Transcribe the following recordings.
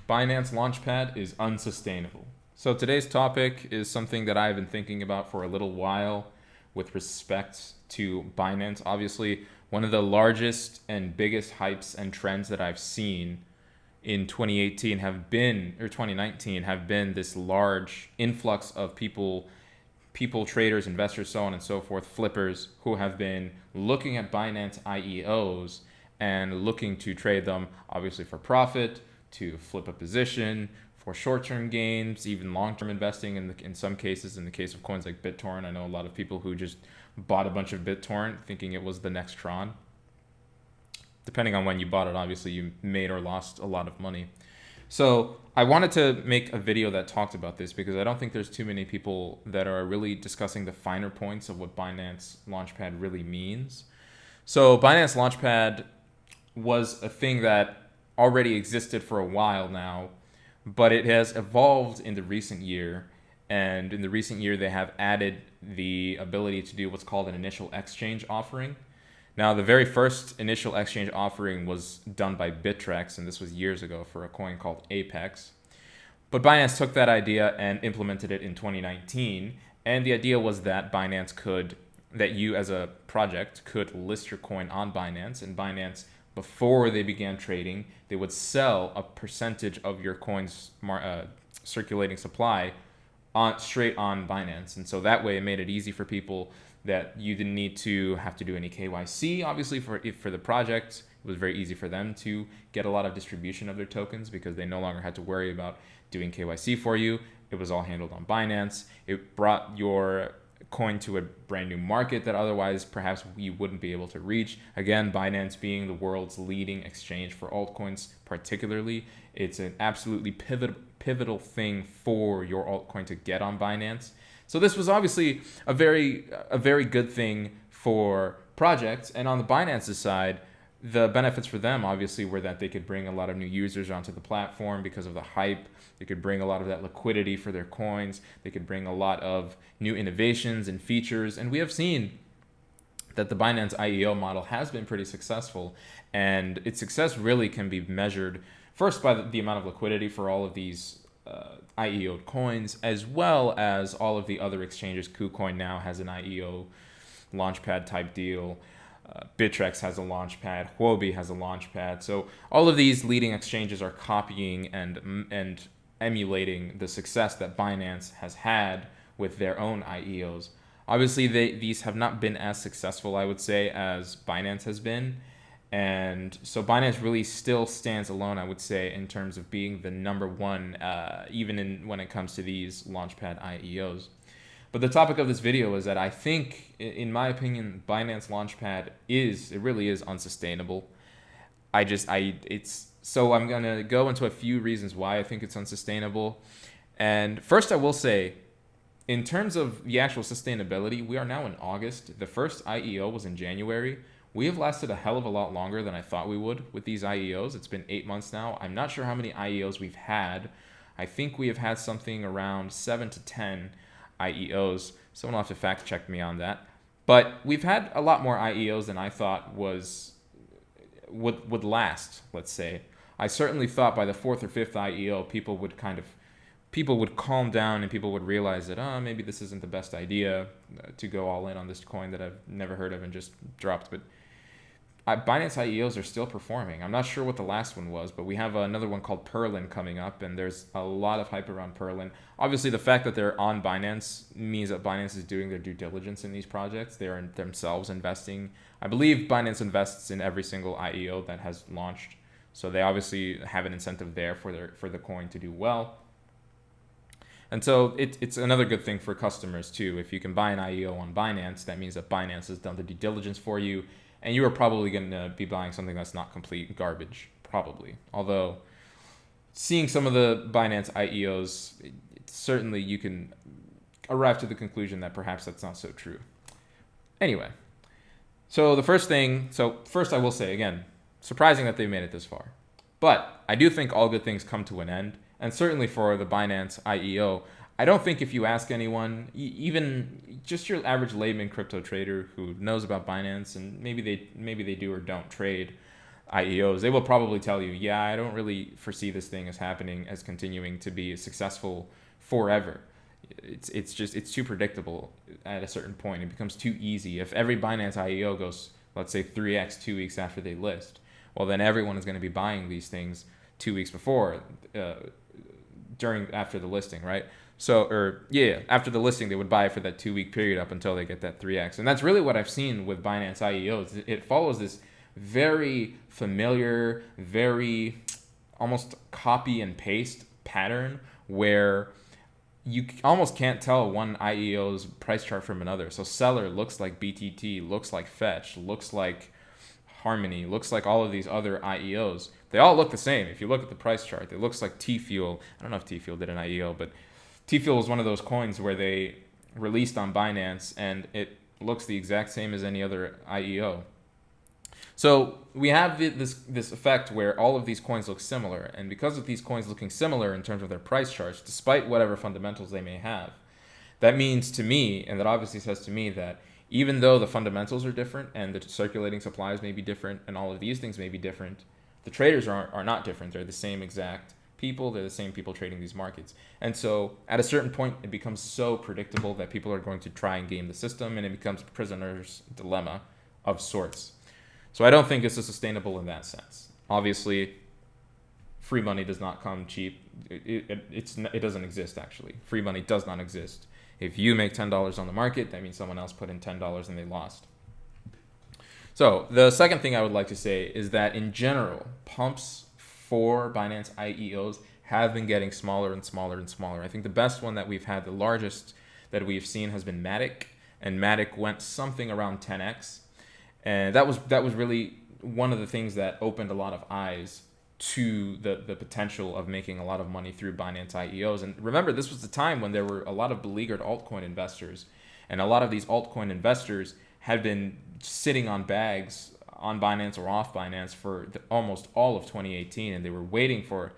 Binance Launchpad is unsustainable. So today's topic is something that I've been thinking about for a little while with respect to Binance. Obviously, one of the largest and biggest hypes and trends that I've seen in 2018 have been, or 2019, have been this large influx of people, traders, investors, so on and so forth, flippers who have been looking at Binance IEOs and looking to trade them, obviously for profit, to flip a position, for short-term gains, even long-term investing in some cases. In the case of coins like BitTorrent, I know a lot of people who just bought a bunch of BitTorrent thinking it was the next Tron. Depending on when you bought it, obviously you made or lost a lot of money. So I wanted to make a video that talked about this because I don't think there's too many people that are really discussing the finer points of what Binance Launchpad really means. So Binance Launchpad was a thing that already existed for a while now, but it has evolved in the recent year. And in the recent year, they have added the ability to do what's called an initial exchange offering. Now, the very first initial exchange offering was done by Bittrex, and this was years ago for a coin called Apex. But Binance took that idea and implemented it in 2019. And the idea was that that you as a project could list your coin on Binance, and Binance, before they began trading, they would sell a percentage of your coin's circulating supply straight on Binance. And so that way it made it easy for people that you didn't need to have to do any KYC. Obviously, for the project, it was very easy for them to get a lot of distribution of their tokens because they no longer had to worry about doing KYC for you. It was all handled on Binance. It brought your coin to a brand new market that otherwise perhaps you wouldn't be able to reach. Again, Binance being the world's leading exchange for altcoins particularly, it's an absolutely pivotal thing for your altcoin to get on Binance. So this was obviously a very good thing for projects. And on the Binance's side, the benefits for them obviously were that they could bring a lot of new users onto the platform because of the hype. They could bring a lot of that liquidity for their coins. They could bring a lot of new innovations and features. And we have seen that the Binance IEO model has been pretty successful. And its success really can be measured first by the amount of liquidity for all of these IEO coins, as well as all of the other exchanges. KuCoin now has an IEO launchpad type deal. Bittrex has a launchpad. Huobi has a launchpad. So all of these leading exchanges are copying and emulating the success that Binance has had with their own IEOs. Obviously, these have not been as successful, I would say, as Binance has been. And so Binance really still stands alone, I would say, in terms of being the number one, even when it comes to these Launchpad IEOs. But the topic of this video is that I think, in my opinion, Binance Launchpad really is unsustainable. So I'm going to go into a few reasons why I think it's unsustainable. And first I will say, in terms of the actual sustainability, we are now in August. The first IEO was in January. We have lasted a hell of a lot longer than I thought we would with these IEOs. It's been 8 months now. I'm not sure how many IEOs we've had. I think we have had something around 7 to 10 IEOs. Someone will have to fact check me on that. But we've had a lot more IEOs than I thought would last, let's say. I certainly thought by the fourth or fifth IEO, people would calm down and people would realize that, maybe this isn't the best idea to go all in on this coin that I've never heard of and just dropped. But Binance IEOs are still performing. I'm not sure what the last one was, but we have another one called Perlin coming up, and there's a lot of hype around Perlin. Obviously, the fact that they're on Binance means that Binance is doing their due diligence in these projects. They are themselves investing. I believe Binance invests in every single IEO that has launched, so they obviously have an incentive there for the coin to do well. And so it's another good thing for customers too. If you can buy an IEO on Binance, that means that Binance has done the due diligence for you, and you are probably going to be buying something that's not complete garbage, probably. Although, seeing some of the Binance IEOs, certainly you can arrive to the conclusion that perhaps that's not so true. Anyway, first I will say, again, surprising that they made it this far. But I do think all good things come to an end. And certainly for the Binance IEO, I don't think if you ask anyone, even just your average layman crypto trader who knows about Binance, and maybe they do or don't trade, IEOs, they will probably tell you, yeah, I don't really foresee this thing as happening, as continuing to be successful forever. It's too predictable at a certain point. It becomes too easy. If every Binance IEO goes, let's say 3x 2 weeks after they list, well, then everyone is going to be buying these things 2 weeks before, after the listing, right? So, or yeah, after the listing, they would buy for that 2 week period up until they get that 3x. And that's really what I've seen with Binance IEOs. It follows this very familiar, very almost copy and paste pattern where you almost can't tell one IEO's price chart from another. So Seller looks like BTT, looks like Fetch, looks like Harmony, looks like all of these other IEOs. They all look the same. If you look at the price chart, it looks like T-Fuel. I don't know if T-Fuel did an IEO, but T-Fuel was one of those coins where they released on Binance and it looks the exact same as any other IEO. So we have this effect where all of these coins look similar, and because of these coins looking similar in terms of their price charts, despite whatever fundamentals they may have, that means to me, and that obviously says to me, that even though the fundamentals are different and the circulating supplies may be different and all of these things may be different, the traders are not different. They're the same exact people. They're the same people trading these markets. And so at a certain point, it becomes so predictable that people are going to try and game the system, and it becomes a prisoner's dilemma of sorts. So I don't think this is sustainable in that sense. Obviously, free money does not come cheap. It doesn't exist, actually. Free money does not exist. If you make $10 on the market, that means someone else put in $10 and they lost. So the second thing I would like to say is that in general, pumps for Binance IEOs have been getting smaller and smaller and smaller. I think the best one that we've had, the largest that we've seen, has been Matic, and Matic went something around 10x. And that was really one of the things that opened a lot of eyes to the potential of making a lot of money through Binance IEOs. And remember, this was the time when there were a lot of beleaguered altcoin investors. And a lot of these altcoin investors had been sitting on bags on Binance or off Binance for almost all of 2018. And they were waiting for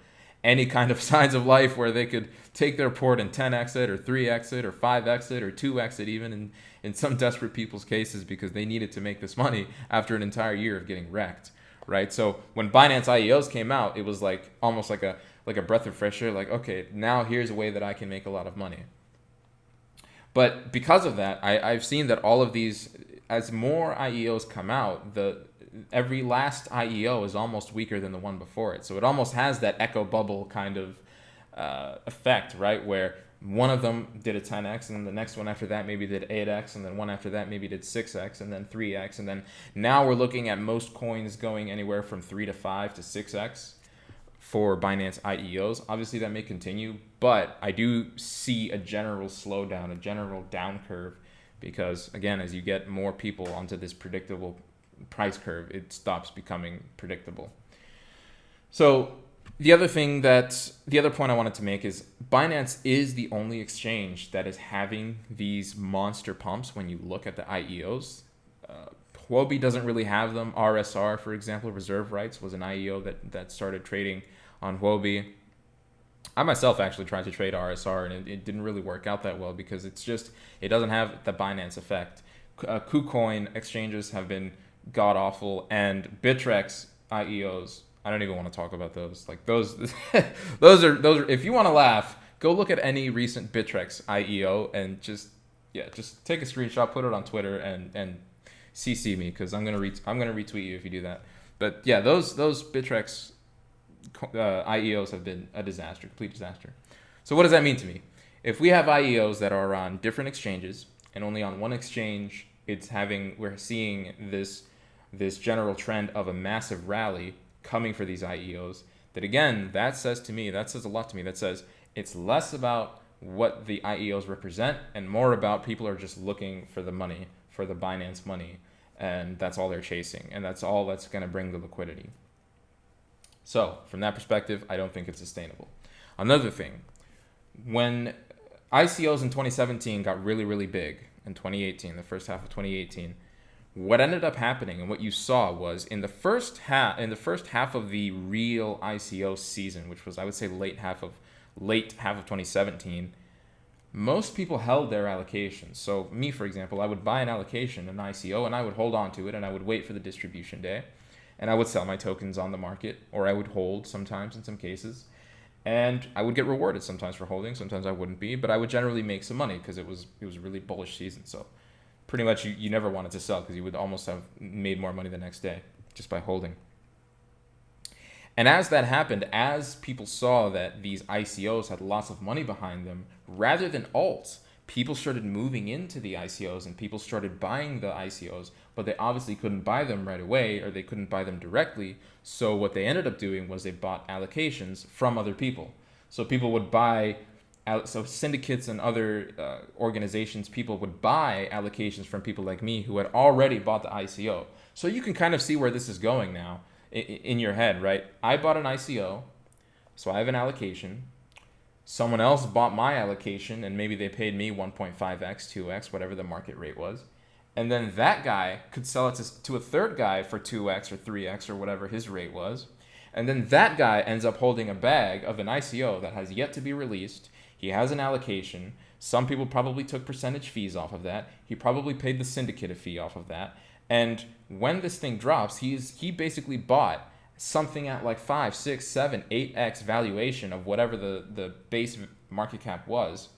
any kind of signs of life where they could take their port and 10x it or 3x it or 5x it or 2x it even in some desperate people's cases, because they needed to make this money after an entire year of getting wrecked, right? So when Binance IEOs came out, it was like almost like a breath of fresh air, like, okay, now here's a way that I can make a lot of money. But because of that, I've seen that all of these, as more IEOs come out, every last IEO is almost weaker than the one before it. So it almost has that echo bubble kind of effect, right? Where one of them did a 10x, and then the next one after that maybe did 8x, and then one after that maybe did 6x, and then 3x, and then now we're looking at most coins going anywhere from 3 to 5 to 6x for Binance IEOs. Obviously that may continue, but I do see a general slowdown, a general down curve, because again, as you get more people onto this predictable price curve, it stops becoming predictable. So the other point I wanted to make is Binance is the only exchange that is having these monster pumps when you look at the IEOs. Huobi doesn't really have them. RSR, for example, Reserve Rights, was an IEO that started trading on Huobi. I myself actually tried to trade RSR, and it didn't really work out that well because it doesn't have the Binance effect. KuCoin exchanges have been god awful, and Bittrex IEOs, I don't even want to talk about those. Like those are. If you want to laugh, go look at any recent Bittrex IEO and just take a screenshot, put it on Twitter, and CC me, because I'm gonna retweet you if you do that. But yeah, those Bittrex IEOs have been a disaster, complete disaster. So what does that mean to me? If we have IEOs that are on different exchanges, and only on one exchange we're seeing this general trend of a massive rally coming for these IEOs, that again, that says a lot to me. That says it's less about what the IEOs represent and more about people are just looking for the money, for the Binance money, and that's all they're chasing, and that's all that's going to bring the liquidity. So from that perspective, I don't think it's sustainable. Another thing, when ICOs in 2017 got really, really big, in 2018, the first half of 2018, what ended up happening and what you saw was in the first half of the real ICO season, which was, I would say, late half of 2017, most people held their allocations. So me, for example, I would buy an allocation, an ICO, and I would hold on to it, and I would wait for the distribution day. and I would sell my tokens on the market, or I would hold sometimes in some cases. And I would get rewarded sometimes for holding, sometimes I wouldn't be, but I would generally make some money because it was a really bullish season. So pretty much you never wanted to sell because you would almost have made more money the next day just by holding. And as that happened, as people saw that these ICOs had lots of money behind them, rather than alts, people started moving into the ICOs and people started buying the ICOs, but they obviously couldn't buy them right away or they couldn't buy them directly. So what they ended up doing was they bought allocations from other people. So people would buy, so syndicates and other organizations, people would buy allocations from people like me who had already bought the ICO. So you can kind of see where this is going now in your head, right? I bought an ICO, so I have an allocation. Someone else bought my allocation and maybe they paid me 1.5x, 2x, whatever the market rate was. And then that guy could sell it to a third guy for 2x or 3x or whatever his rate was. And then that guy ends up holding a bag of an ICO that has yet to be released. He has an allocation. Some people probably took percentage fees off of that. He probably paid the syndicate a fee off of that. And when this thing drops, he basically bought something at like 5, 6, 7, 8x valuation of whatever the base market cap was.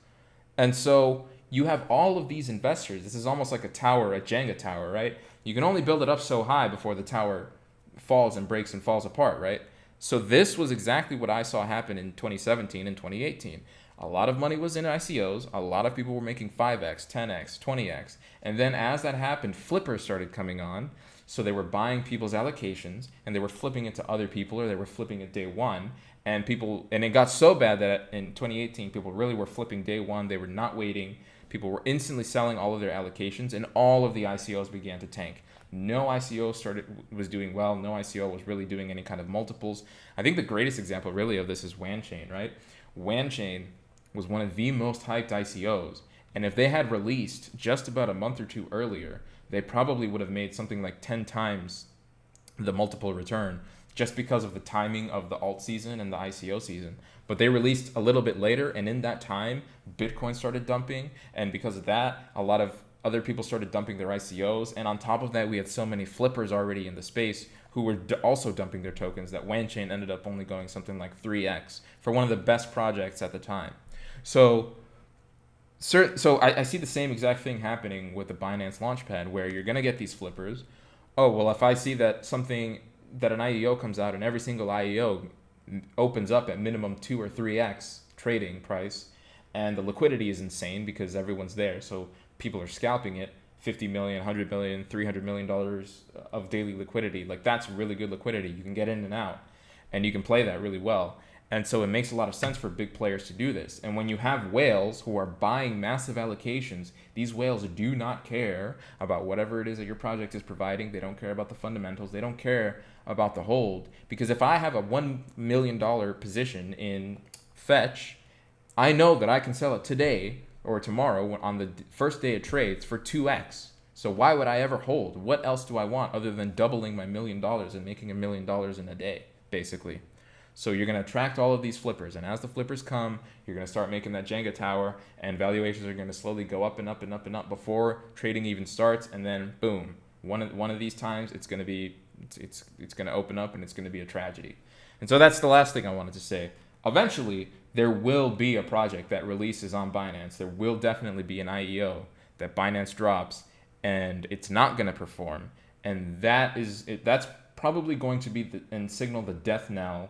And so you have all of these investors. This is almost like a tower, a Jenga tower, right? You can only build it up so high before the tower falls and breaks and falls apart, right? So this was exactly what I saw happen in 2017 and 2018. A lot of money was in ICOs. A lot of people were making 5x, 10x, 20x. And then as that happened, flippers started coming on. So they were buying people's allocations and they were flipping it to other people, or they were flipping it day one. And it got so bad that in 2018, people really were flipping day one. They were not waiting. People were instantly selling all of their allocations and all of the ICOs began to tank. No ICO was doing well. No ICO was really doing any kind of multiples. I think the greatest example really of this is WanChain, right? WanChain was one of the most hyped ICOs. And if they had released just about a month or two earlier, they probably would have made something like 10 times the multiple return just because of the timing of the alt season and the ICO season. But they released a little bit later, and in that time, Bitcoin started dumping. And because of that, a lot of other people started dumping their ICOs. And on top of that, we had so many flippers already in the space who were also dumping their tokens that WanChain ended up only going something like 3x for one of the best projects at the time. So I see the same exact thing happening with the Binance Launchpad, where you're going to get these flippers. Oh, well, if I see that an IEO comes out and every single IEO opens up at minimum 2 or 3x trading price, and the liquidity is insane because everyone's there. So people are scalping it, 50 million, 100 million, $300 million of daily liquidity. Like, that's really good liquidity. You can get in and out and you can play that really well. And so it makes a lot of sense for big players to do this. And when you have whales who are buying massive allocations, these whales do not care about whatever it is that your project is providing. They don't care about the fundamentals. They don't care about the hold. Because if I have a $1 million position in Fetch, I know that I can sell it today or tomorrow on the first day of trades for 2x. So why would I ever hold? What else do I want other than doubling my $1 million and making $1 million in a day, basically? So you're going to attract all of these flippers. And as the flippers come, you're going to start making that Jenga tower, and valuations are going to slowly go up and up and up and up before trading even starts. And then boom, one of these times it's going to open up and it's going to be a tragedy. And so that's the last thing I wanted to say. Eventually, there will be a project that releases on Binance. There will definitely be an IEO that Binance drops, and it's not going to perform. And that's probably going to be and signal the death knell.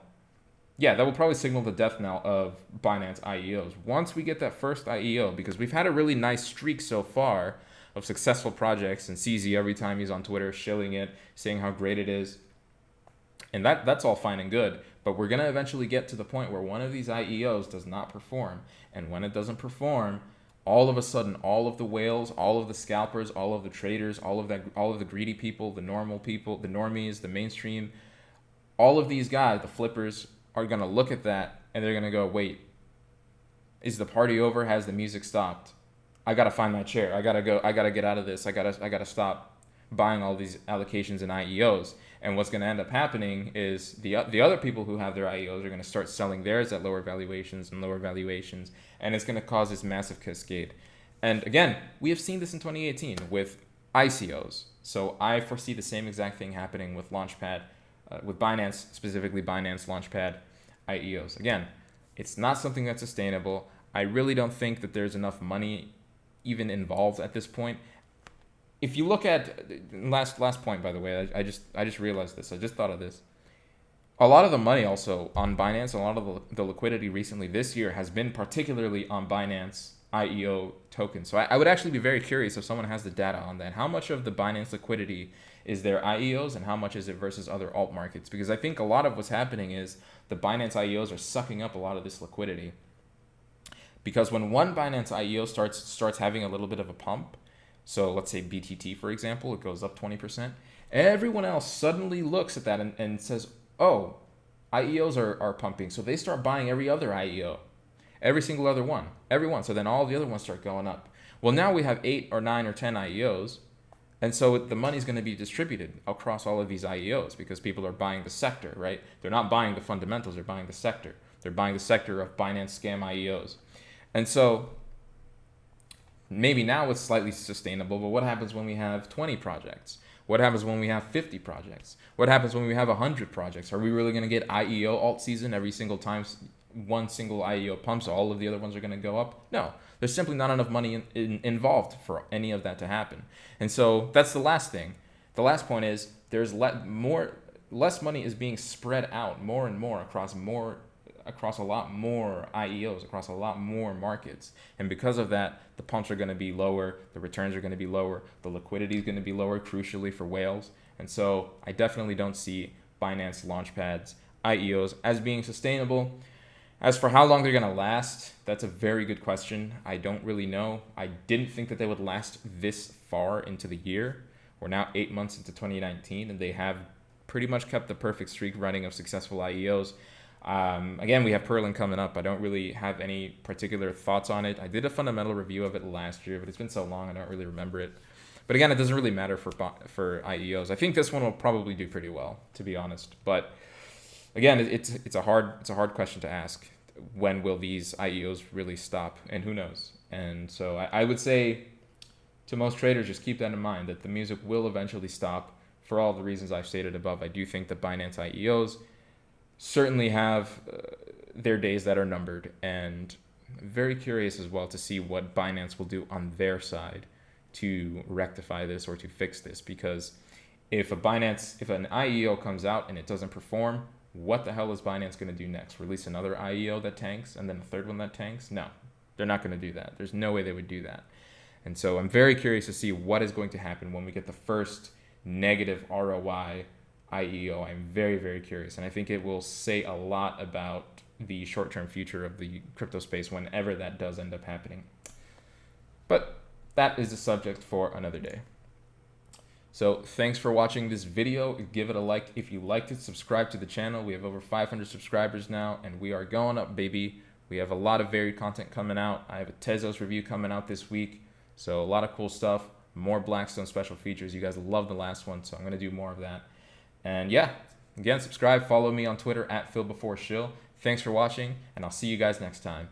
Yeah, that will probably signal the death knell of Binance IEOs. Once we get that first IEO, because we've had a really nice streak so far of successful projects, and CZ every time he's on Twitter shilling it, saying how great it is. And that's all fine and good, but we're going to eventually get to the point where one of these IEOs does not perform. And when it doesn't perform, all of a sudden, all of the whales, all of the scalpers, all of the traders, all of the greedy people, the normal people, the normies, the mainstream, all of these guys, the flippers, are going to look at that and they're going to go, wait, is the party over? Has the music stopped? I got to find my chair. I got to go. I got to get out of this. I got to stop buying all these allocations and IEOs. And what's going to end up happening is the other people who have their IEOs are going to start selling theirs at lower valuations, and it's going to cause this massive cascade. And again, we have seen this in 2018 with ICOs. So I foresee the same exact thing happening with Launchpad with Binance, specifically Binance Launchpad IEOs. Again, it's not something that's sustainable. I really don't think that there's enough money even involved at this point. If you look at last point, by the way, I just realized this. I just thought of this. A lot of the money also on Binance, a lot of the liquidity recently this year has been particularly on Binance IEO tokens. So I would actually be very curious if someone has the data on that. How much of the Binance liquidity is their IEOs and how much is it versus other alt markets? Because I think a lot of what's happening is the Binance IEOs are sucking up a lot of this liquidity. Because when one Binance IEO starts having a little bit of a pump, so let's say BTT, for example, it goes up 20%, everyone else suddenly looks at that and says, oh, IEOs are pumping. So they start buying every other IEO, every single other one, everyone. So then all the other ones start going up. Well, now we have 8 or 9 or 10 IEOs. And so the money's going to be distributed across all of these IEOs because people are buying the sector, right? They're not buying the fundamentals, they're buying the sector. They're buying the sector of Binance scam IEOs. And so maybe now it's slightly sustainable, but what happens when we have 20 projects? What happens when we have 50 projects? What happens when we have 100 projects? Are we really going to get IEO alt season every single time one single IEO pumps, so all of the other ones are going to go up? No, there's simply not enough money involved for any of that to happen. And so that's the last thing. The last point is there's less money is being spread out more and more across a lot more IEOs, across a lot more markets. And because of that, the pumps are going to be lower, the returns are going to be lower, the liquidity is going to be lower, crucially for whales. And so I definitely don't see Binance Launchpads IEOs as being sustainable. As for how long they're going to last, that's a very good question. I don't really know. I didn't think that they would last this far into the year. We're now 8 months into 2019, and they have pretty much kept the perfect streak running of successful IEOs. Again, we have Perlin coming up. I don't really have any particular thoughts on it. I did a fundamental review of it last year, but it's been so long I don't really remember it. But again, it doesn't really matter for IEOs. I think this one will probably do pretty well, to be honest. But again, it's a hard question to ask. When will these IEOs really stop? And who knows? And so I would say to most traders, just keep that in mind, that the music will eventually stop for all the reasons I've stated above. I do think that Binance IEOs certainly have their days that are numbered, and very curious as well to see what Binance will do on their side to rectify this or to fix this. Because if an IEO comes out and it doesn't perform, what the hell is Binance going to do next? Release another IEO that tanks and then a third one that tanks? No, they're not going to do that. There's no way they would do that. And so I'm very curious to see what is going to happen when we get the first negative ROI IEO. I'm very, very curious. And I think it will say a lot about the short-term future of the crypto space whenever that does end up happening. But that is a subject for another day. So thanks for watching this video. Give it a like if you liked it. Subscribe to the channel. We have over 500 subscribers now, and we are going up, baby. We have a lot of varied content coming out. I have a Tezos review coming out this week. So a lot of cool stuff. More Blackstone special features. You guys loved the last one, so I'm going to do more of that. And yeah, again, subscribe. Follow me on Twitter @PhilBeforeShill. Thanks for watching, and I'll see you guys next time.